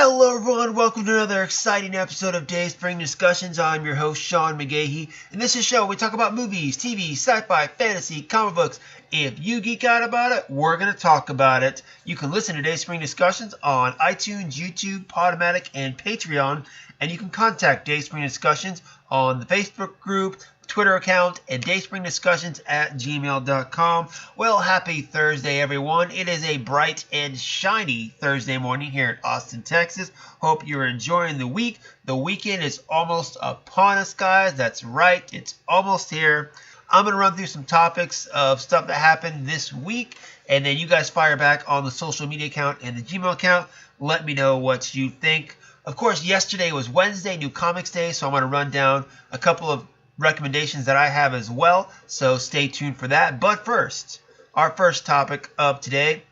Hello everyone, welcome to another exciting episode of Dayspring Discussions. I'm your host, Sean McGahee. In this show, we talk about movies, TV, sci-fi, fantasy, comic books. If you geek out about it, we're going to talk about it. You can listen to Dayspring Discussions on iTunes, YouTube, Podomatic, and Patreon. And you can contact Dayspring Discussions on the Facebook group, Twitter account, and dayspringdiscussions@gmail.com. Well, happy Thursday, everyone. It is a bright and shiny Thursday morning here in Austin, Texas. Hope you're enjoying the week. The weekend is almost upon us, guys. That's right. It's almost here. I'm going to run through some topics of stuff that happened this week, and then you guys fire back on the social media account and the Gmail account. Let me know what you think. Of course, yesterday was Wednesday, New Comics Day, so I'm going to run down a couple of recommendations that I have as well, so stay tuned for that. But first, our first topic of today.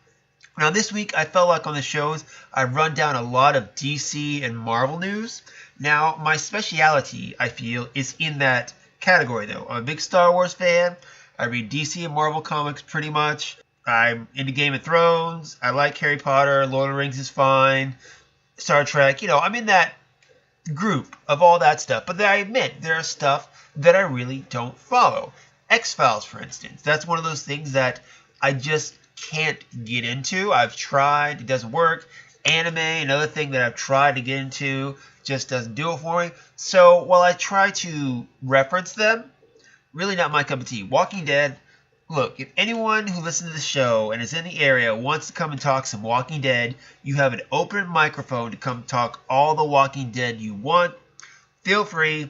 Now this week I felt like on the shows I've run down a lot of DC and Marvel news. Now my speciality, I feel, is in that category though. I'm a big Star Wars fan. I read DC and Marvel comics pretty much. I'm into Game of Thrones. I like Harry Potter. Lord of the Rings is fine. Star Trek, I'm in that group of all that stuff. But I admit there are stuff that I really don't follow. X-Files, for instance. That's one of those things that I just can't get into. I've tried. It doesn't work. Anime, another thing that I've tried to get into, just doesn't do it for me. So while I try to reference them, really not my cup of tea. Walking Dead. Look, if anyone who listens to the show and is in the area wants to come and talk some Walking Dead, you have an open microphone to come talk all the Walking Dead you want. Feel free.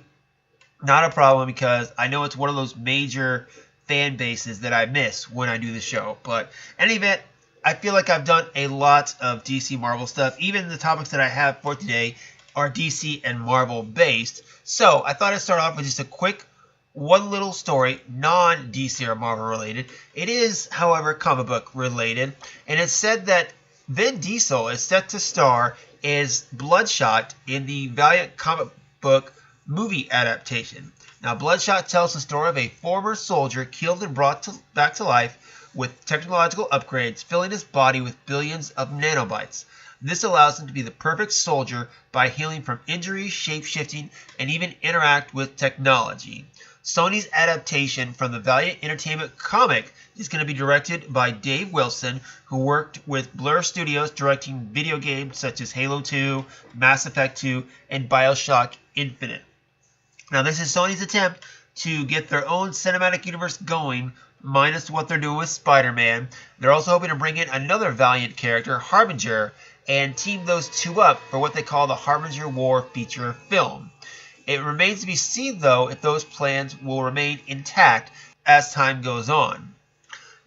Not a problem, because I know it's one of those major fan bases that I miss when I do the show. But in any event, I feel like I've done a lot of DC Marvel stuff. Even the topics that I have for today are DC and Marvel based. So I thought I'd start off with just a quick one little story, non-DC or Marvel related. It is, however, comic book related. And it's said that Vin Diesel is set to star as Bloodshot in the Valiant comic book movie adaptation. Now, Bloodshot tells the story of a former soldier killed and brought back to life with technological upgrades, filling his body with billions of nanobytes. This allows him to be the perfect soldier by healing from injuries, shape-shifting, and even interact with technology. Sony's adaptation from the Valiant Entertainment comic is going to be directed by Dave Wilson, who worked with Blur Studios directing video games such as Halo 2, Mass Effect 2, and Bioshock Infinite. Now, this is Sony's attempt to get their own cinematic universe going, minus what they're doing with Spider-Man. They're also hoping to bring in another Valiant character, Harbinger, and team those two up for what they call the Harbinger War feature film. It remains to be seen, though, if those plans will remain intact as time goes on.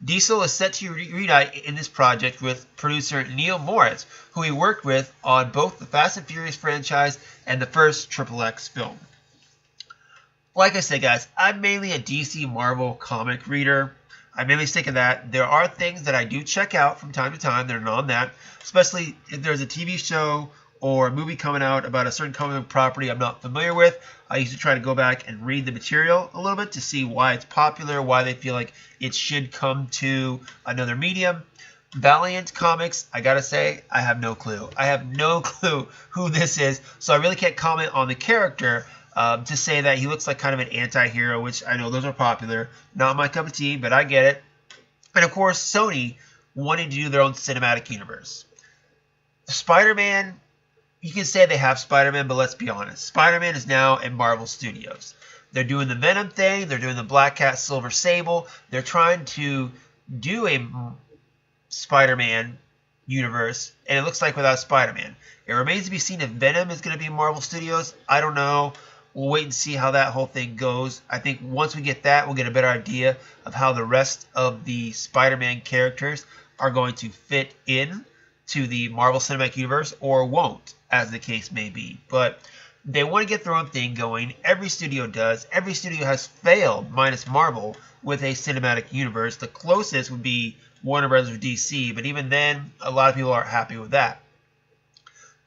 Diesel is set to reunite in this project with producer Neil Moritz, who he worked with on both the Fast and Furious franchise and the first XXX film. Like I said, guys, I'm mainly a DC Marvel comic reader. I mainly stick to that. There are things that I do check out from time to time that are not on that, especially if there's a TV show or a movie coming out about a certain comic book property I'm not familiar with. I used to try to go back and read the material a little bit to see why it's popular, why they feel like it should come to another medium. Valiant Comics, I gotta say, I have no clue. I have no clue who this is, so I really can't comment on the character to say that he looks like kind of an anti-hero, which I know those are popular. Not my cup of tea, but I get it. And of course, Sony wanting to do their own cinematic universe. Spider-Man, you can say they have Spider-Man, but let's be honest. Spider-Man is now at Marvel Studios. They're doing the Venom thing. They're doing the Black Cat, Silver Sable. They're trying to do a Spider-Man universe, and it looks like without Spider-Man. It remains to be seen if Venom is going to be in Marvel Studios. I don't know. We'll wait and see how that whole thing goes. I think once we get that, we'll get a better idea of how the rest of the Spider-Man characters are going to fit in to the Marvel Cinematic Universe, or won't, as the case may be. But they want to get their own thing going. Every studio does. Every studio has failed, minus Marvel, with a cinematic universe. The closest would be Warner Bros. Or DC, but even then, a lot of people aren't happy with that.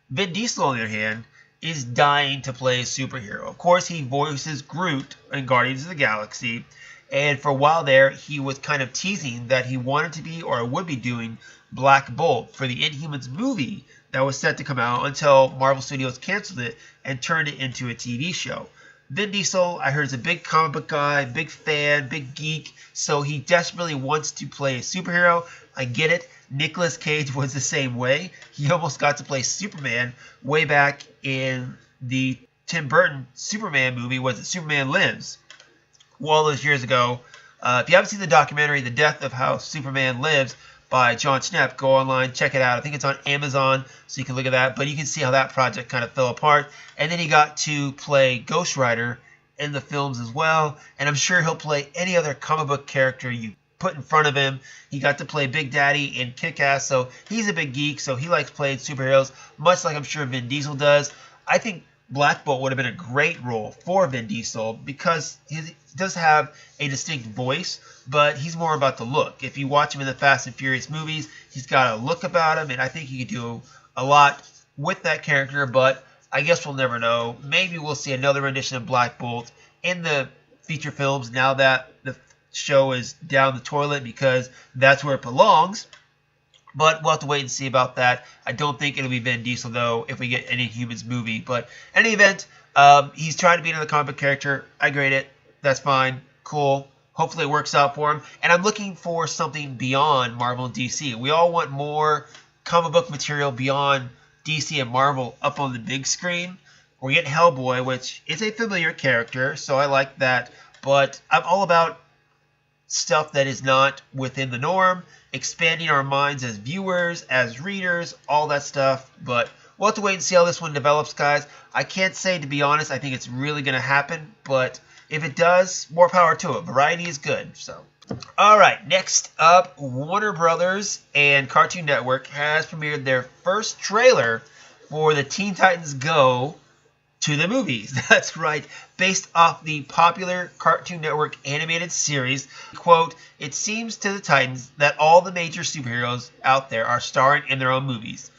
Vin Diesel, on the other hand, is dying to play a superhero. Of course, he voices Groot in Guardians of the Galaxy, and for a while there, he was kind of teasing that he wanted to be or would be doing Black Bolt for the Inhumans movie that was set to come out until Marvel Studios canceled it and turned it into a TV show. Vin Diesel, I heard, is a big comic book guy, big fan, big geek, so he desperately wants to play a superhero. I get it. Nicolas Cage was the same way. He almost got to play Superman way back in the Tim Burton Superman movie. Was it Superman Lives? All those years ago. If you haven't seen the documentary, The Death of How Superman Lives by John Schnepp, go online, check it out. I think it's on Amazon, so you can look at that. But you can see how that project kind of fell apart. And then he got to play Ghost Rider in the films as well. And I'm sure he'll play any other comic book character you put in front of him. He got to play Big Daddy in Kick-Ass, so he's a big geek, so he likes playing superheroes, much like I'm sure Vin Diesel does. I think Black Bolt would have been a great role for Vin Diesel because he does have a distinct voice, but he's more about the look. If you watch him in the Fast and Furious movies, he's got a look about him, and I think he could do a lot with that character, but I guess we'll never know. Maybe we'll see another rendition of Black Bolt in the feature films now that the show is down the toilet, because that's where it belongs. But we'll have to wait and see about that. I don't think it'll be Vin Diesel, though, if we get any Inhumans movie. But in any event, he's trying to be another comic book character. I grade it. That's fine. Cool. Hopefully it works out for him. And I'm looking for something beyond Marvel and DC. We all want more comic book material beyond DC and Marvel up on the big screen. We're getting Hellboy, which is a familiar character, so I like that. But I'm all about stuff that is not within the norm, expanding our minds as viewers, as readers, all that stuff. But we'll have to wait and see how this one develops, guys. I can't say, to be honest, I think it's really going to happen, but if it does, more power to it. Variety is good. So, all right, next up, Warner Brothers and Cartoon Network has premiered their first trailer for the Teen Titans Go to the movies. That's right, based off the popular Cartoon Network animated series. Quote, "It seems to the Titans that all the major superheroes out there are starring in their own movies.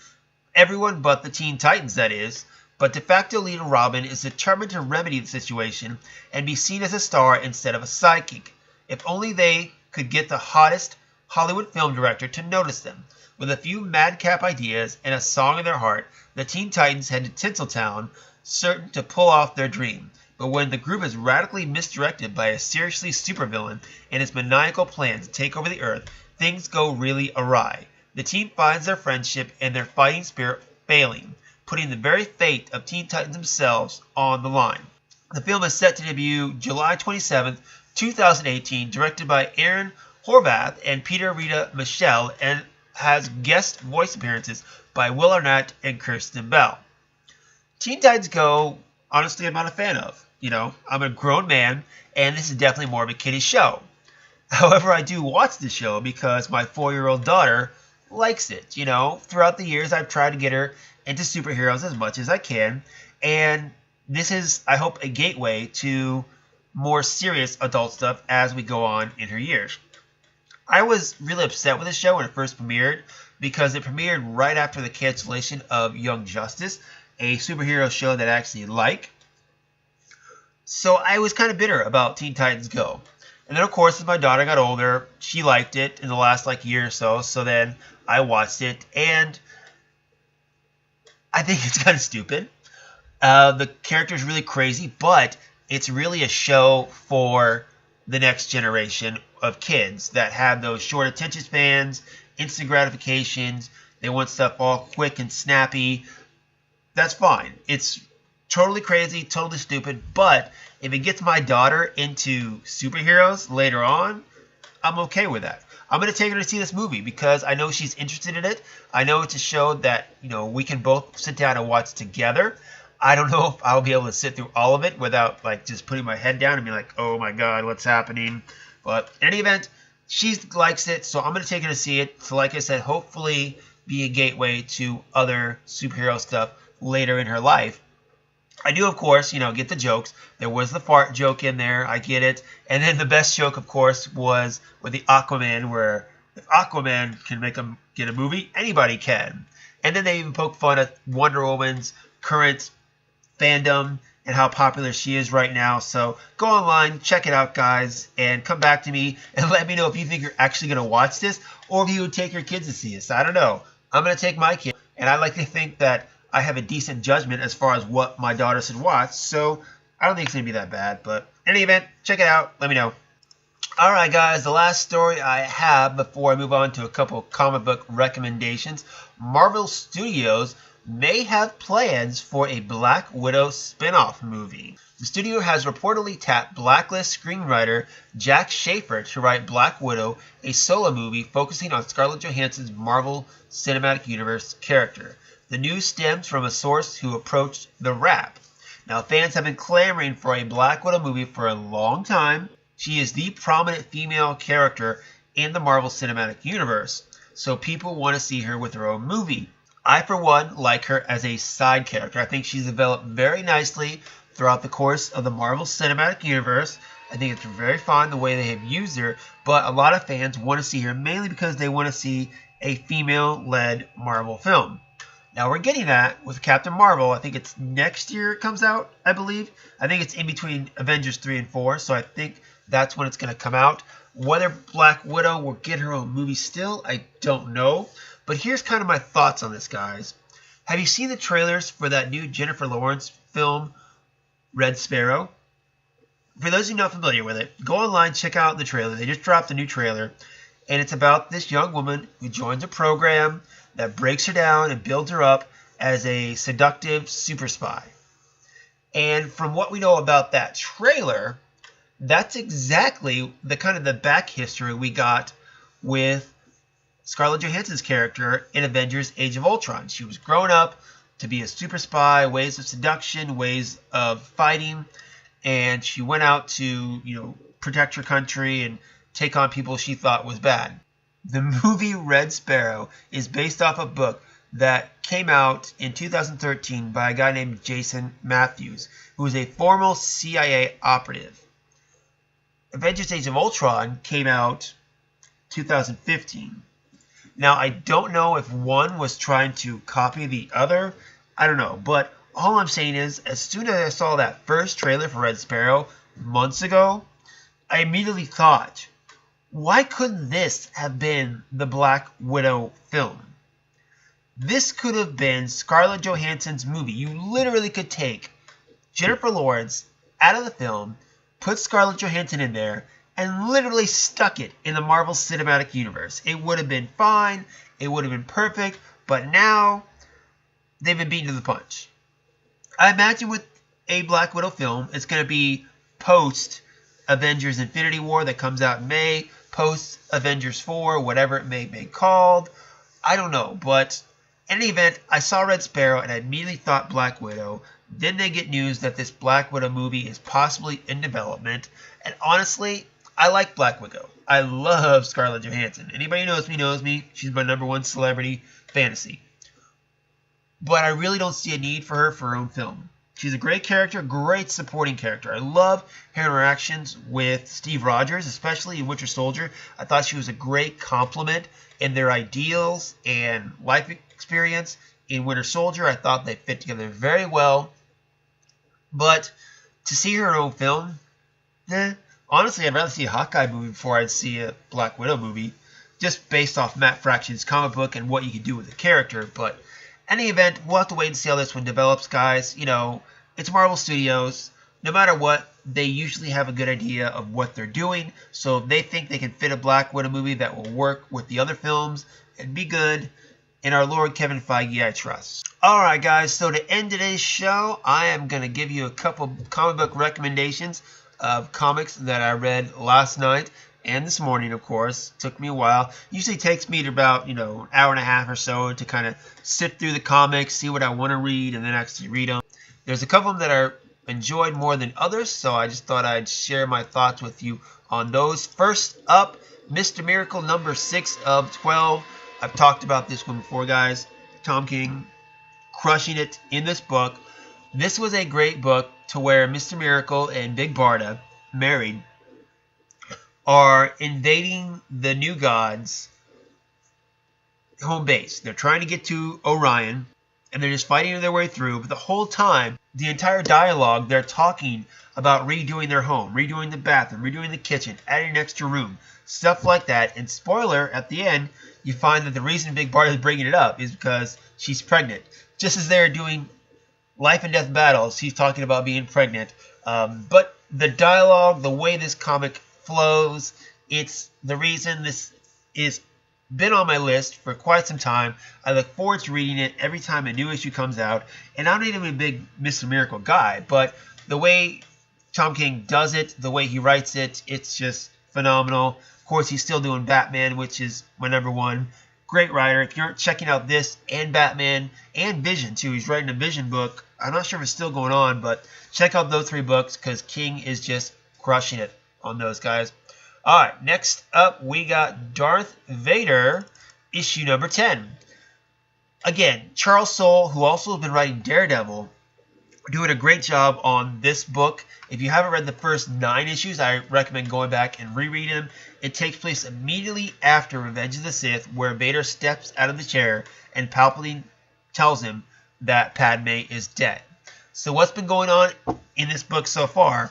Everyone but the Teen Titans, that is. But de facto leader Robin is determined to remedy the situation and be seen as a star instead of a sidekick. If only they could get the hottest Hollywood film director to notice them. With a few madcap ideas and a song in their heart, the Teen Titans head to Tinseltown, certain to pull off their dream. But when the group is radically misdirected by a seriously supervillain and its maniacal plan to take over the Earth, things go really awry. The team finds their friendship and their fighting spirit failing, putting the very fate of Teen Titans themselves on the line." The film is set to debut July 27th, 2018, directed by Aaron Horvath and Peter Rita Michelle, and has guest voice appearances by Will Arnett and Kirsten Bell. Teen Titans Go, honestly, I'm not a fan of. You know, I'm a grown man, and this is definitely more of a kiddie show. However, I do watch the show because my 4-year-old daughter likes it. You know, throughout the years, I've tried to get her into superheroes as much as I can, and this is, I hope, a gateway to more serious adult stuff as we go on in her years. I was really upset with the show when it first premiered because it premiered right after the cancellation of Young Justice, a superhero show that I actually like. So I was kind of bitter about Teen Titans Go. And then, of course, as my daughter got older, she liked it in the last year or so. So then I watched it, and I think it's kind of stupid. The character is really crazy, but it's really a show for the next generation of kids that have those short attention spans, instant gratifications. They want stuff all quick and snappy. That's fine. It's totally crazy, totally stupid, but if it gets my daughter into superheroes later on, I'm okay with that. I'm going to take her to see this movie because I know she's interested in it. I know it's a show that, you know, we can both sit down and watch together. I don't know if I'll be able to sit through all of it without just putting my head down and be like, oh my God, what's happening? But in any event, she likes it, so I'm going to take her to see it. So like I said, hopefully be a gateway to other superhero stuff later in her life. I do, of course, get the jokes. There was the fart joke in there. I get it. And then the best joke, of course, was with the Aquaman, where if Aquaman can get a movie, anybody can. And then they even poke fun at Wonder Woman's current fandom and how popular she is right now. So go online, check it out, guys, and come back to me and let me know if you think you're actually going to watch this or if you would take your kids to see this. I don't know. I'm going to take my kid, and I like to think that I have a decent judgment as far as what my daughter should watch. So I don't think it's going to be that bad. But in any event, check it out. Let me know. Alright guys, the last story I have before I move on to a couple of comic book recommendations. Marvel Studios may have plans for a Black Widow spin-off movie. The studio has reportedly tapped Blacklist screenwriter Jack Schaefer to write Black Widow, a solo movie focusing on Scarlett Johansson's Marvel Cinematic Universe character. The news stems from a source who approached The Wrap. Now, fans have been clamoring for a Black Widow movie for a long time. She is the prominent female character in the Marvel Cinematic Universe, so people want to see her with her own movie. I, for one, like her as a side character. I think she's developed very nicely throughout the course of the Marvel Cinematic Universe. I think it's very fun the way they have used her, but a lot of fans want to see her mainly because they want to see a female-led Marvel film. Now, we're getting that with Captain Marvel. I think it's next year it comes out, I believe. I think it's in between Avengers 3 and 4, so I think that's when it's going to come out. Whether Black Widow will get her own movie still, I don't know. But here's kind of my thoughts on this, guys. Have you seen the trailers for that new Jennifer Lawrence film, Red Sparrow? For those who are not familiar with it, go online, check out the trailer. They just dropped a new trailer, and it's about this young woman who joins a program that breaks her down and builds her up as a seductive super spy. And from what we know about that trailer, that's exactly the kind of the back history we got with Scarlett Johansson's character in Avengers Age of Ultron. She was grown up to be a super spy, ways of seduction, ways of fighting, and she went out to, protect her country and take on people she thought was bad. The movie Red Sparrow is based off a book that came out in 2013 by a guy named Jason Matthews, who is a former CIA operative. Avengers Age of Ultron came out 2015. Now, I don't know if one was trying to copy the other. I don't know. But all I'm saying is, as soon as I saw that first trailer for Red Sparrow months ago, I immediately thought, why couldn't this have been the Black Widow film? This could have been Scarlett Johansson's movie. You literally could take Jennifer Lawrence out of the film, put Scarlett Johansson in there, and literally stuck it in the Marvel Cinematic Universe. It would have been fine. It would have been perfect. But now, they've been beaten to the punch. I imagine with a Black Widow film, it's going to be post-Avengers Infinity War that comes out in May, post-Avengers 4, whatever it may be called. I don't know. But in any event, I saw Red Sparrow, and I immediately thought Black Widow. Then they get news that this Black Widow movie is possibly in development. And honestly, I like Black Widow. I love Scarlett Johansson. Anybody who knows me. She's my #1 celebrity fantasy. But I really don't see a need for her own film. She's a great character, great supporting character. I love her interactions with Steve Rogers, especially in Winter Soldier. I thought she was a great complement in their ideals and life experience. In Winter Soldier, I thought they fit together very well. But to see her own film, honestly, I'd rather see a Hawkeye movie before I'd see a Black Widow movie, just based off Matt Fraction's comic book and what you can do with the character. But in any event, we'll have to wait and see how this one develops, guys. It's Marvel Studios. No matter what, they usually have a good idea of what they're doing. So if they think they can fit a Black Widow movie that will work with the other films and be good, in our Lord Kevin Feige, I trust. Alright guys, so to end today's show, I am going to give you a couple comic book recommendations of comics that I read last night and this morning, of course. Took me a while. Usually takes me to about, an hour and a half or so to kind of sift through the comics, see what I want to read, and then actually read them. There's a couple of them that are enjoyed more than others, so I just thought I'd share my thoughts with you on those. First up, Mr. Miracle number 6 of 12. I've talked about this one before, guys. Tom King crushing it in this book. This was a great book to where Mr. Miracle and Big Barda, married, are invading the New Gods' home base. They're trying to get to Orion, and they're just fighting their way through. But the whole time, the entire dialogue, they're talking about redoing their home, redoing the bathroom, redoing the kitchen, adding an extra room, stuff like that. And spoiler, at the end, you find that the reason Big Barda is bringing it up is because she's pregnant. Just as they're doing life and death battles, she's talking about being pregnant. But the dialogue, the way this comic flows, it's the reason this is been on my list for quite some time. I look forward to reading it every time a new issue comes out. And I'm not even a big Mr. Miracle guy, but the way Tom King does it, the way he writes it, it's just phenomenal. Of course, he's still doing Batman, which is my #1. Great writer. If you're checking out this and Batman and Vision, too, he's writing a Vision book. I'm not sure if it's still going on, but check out those 3 books because King is just crushing it on those guys. All right, next up, we got Darth Vader, issue number 10. Again, Charles Soule, who also has been writing Daredevil, doing a great job on this book. If you haven't read the first 9 issues, I recommend going back and rereading them. It takes place immediately after Revenge of the Sith, where Vader steps out of the chair and Palpatine tells him that Padme is dead. So what's been going on in this book so far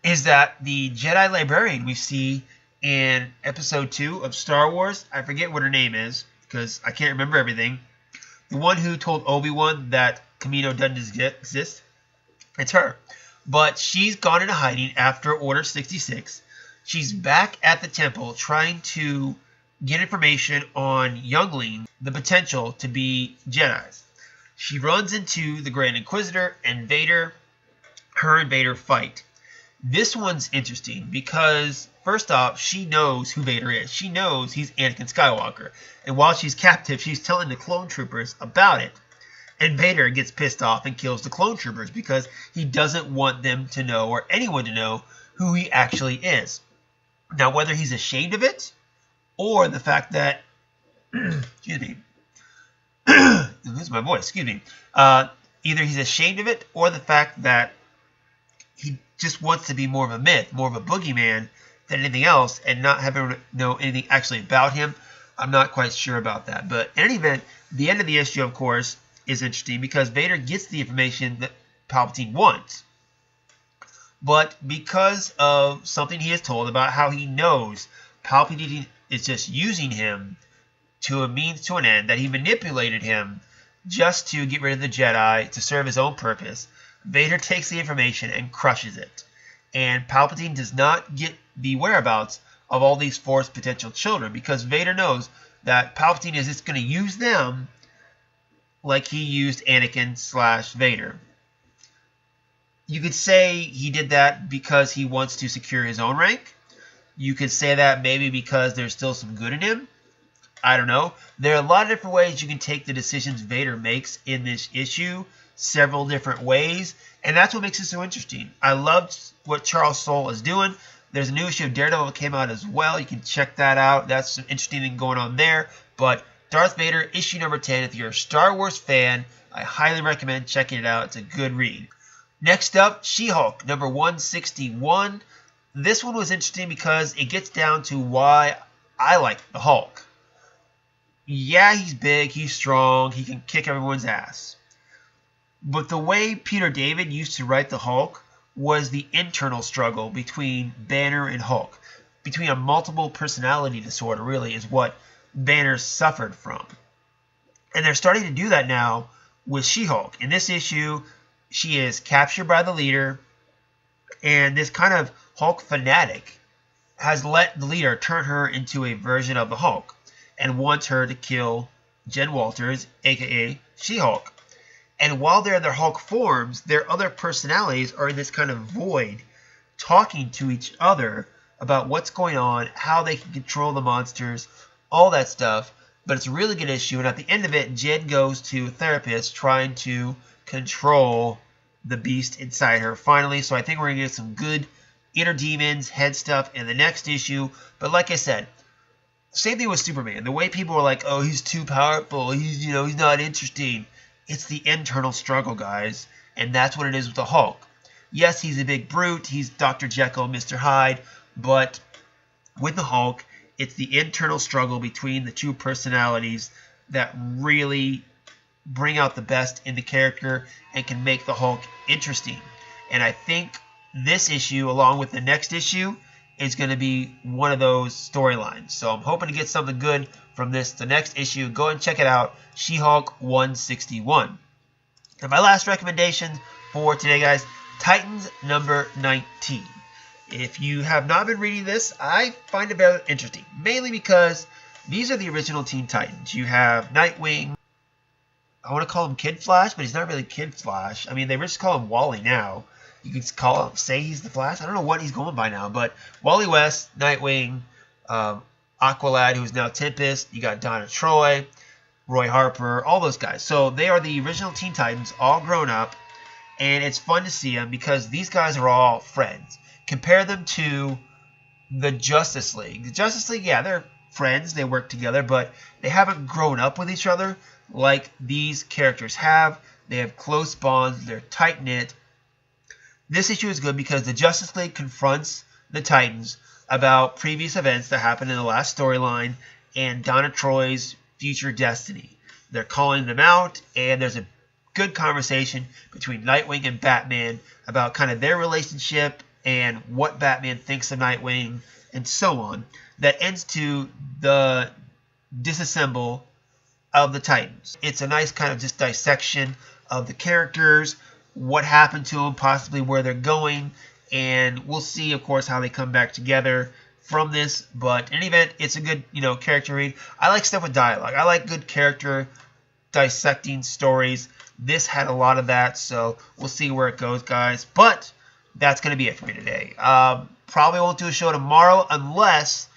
is that the Jedi librarian we see in episode 2 of Star Wars, I forget what her name is because I can't remember everything, the one who told Obi-Wan that Kamino doesn't exist, it's her. But she's gone into hiding after Order 66. She's back at the temple trying to get information on younglings, the potential to be Jedis. She runs into the Grand Inquisitor and Vader. Her and Vader fight. This one's interesting because, first off, she knows who Vader is. She knows he's Anakin Skywalker. And while she's captive, she's telling the clone troopers about it. And Vader gets pissed off and kills the clone troopers because he doesn't want them to know, or anyone to know, who he actually is. Now, whether he's ashamed of it, or the fact that, excuse me, lose my voice, excuse me, either he's ashamed of it, or the fact that he just wants to be more of a myth, more of a boogeyman than anything else, and not having to know anything actually about him. I'm not quite sure about that. But in any event, the end of the issue, of course, is interesting because Vader gets the information that Palpatine wants. But because of something he is told about how he knows Palpatine is just using him to a means to an end, that he manipulated him just to get rid of the Jedi to serve his own purpose, Vader takes the information and crushes it. And Palpatine does not get the whereabouts of all these Force potential children because Vader knows that Palpatine is just going to use them like he used Anakin/Vader. You could say he did that because he wants to secure his own rank. You could say that maybe because there's still some good in him. I don't know. There are a lot of different ways you can take the decisions Vader makes in this issue, several different ways, and that's what makes it so interesting. I loved what Charles Soule is doing. There's a new issue of Daredevil that came out as well. You can check that out. That's an interesting thing going on there. But Darth Vader, issue number 10, if you're a Star Wars fan, I highly recommend checking it out. It's a good read. Next up, She-Hulk, number 161. This one was interesting because it gets down to why I like the Hulk. Yeah, he's big, he's strong, he can kick everyone's ass. But the way Peter David used to write the Hulk was the internal struggle between Banner and Hulk. Between a multiple personality disorder, really, is what Banner suffered from. And they're starting to do that now with She-Hulk. In this issue, she is captured by the leader, and this kind of Hulk fanatic has let the leader turn her into a version of the Hulk and wants her to kill Jen Walters, aka She-Hulk. And while they're in their Hulk forms, their other personalities are in this kind of void, talking to each other about what's going on, how they can control the monsters, all that stuff. But it's a really good issue, and at the end of it, Jen goes to a therapist trying to control the beast inside her finally. So I think we're going to get some good inner demons, head stuff in the next issue. But like I said, same thing with Superman. The way people are like, oh, he's too powerful, he's not interesting. It's the internal struggle, guys, and that's what it is with the Hulk. Yes, he's a big brute, he's Dr. Jekyll, Mr. Hyde, but with the Hulk, it's the internal struggle between the two personalities that really bring out the best in the character and can make the Hulk interesting. And I think this issue, along with the next issue, is going to be one of those storylines. So I'm hoping to get something good from the next issue. Go and check it out, She-Hulk 161. And my last recommendation for today, guys, Titans number 19. If you have not been reading this, I find it very interesting, mainly because these are the original Teen Titans. You have Nightwing. I want to call him Kid Flash, but he's not really Kid Flash. I mean, they just call him Wally now. You could say he's the Flash. I don't know what he's going by now, but Wally West, Nightwing, Aqualad, who's now Tempest. You got Donna Troy, Roy Harper, all those guys. So they are the original Teen Titans, all grown up, and it's fun to see them because these guys are all friends. Compare them to the Justice League. The Justice League, yeah, they're friends. They work together, but they haven't grown up with each other like these characters have. They have close bonds. They're tight-knit. This issue is good because the Justice League confronts the Titans about previous events that happened in the last storyline and Donna Troy's future destiny. They're calling them out, and there's a good conversation between Nightwing and Batman about kind of their relationship and what Batman thinks of Nightwing and so on. That ends to the disassemble of the Titans. It's a nice kind of just dissection of the characters, what happened to them, possibly where they're going, and we'll see, of course, how they come back together from this. But in any event, it's a good, character read. I like stuff with dialogue. I like good character dissecting stories. This had a lot of that, so we'll see where it goes, guys. But that's going to be it for me today. Probably won't do a show tomorrow unless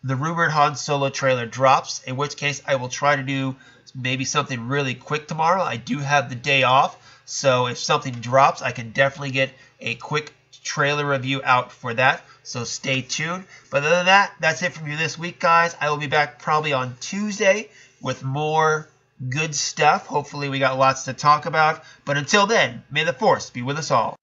the rumored Han Solo trailer drops, in which case I will try to do maybe something really quick tomorrow. I do have the day off, so if something drops, I can definitely get a quick trailer review out for that, so stay tuned. But other than that, that's it from me this week, guys. I will be back probably on Tuesday with more good stuff. Hopefully we got lots to talk about. But until then, may the Force be with us all.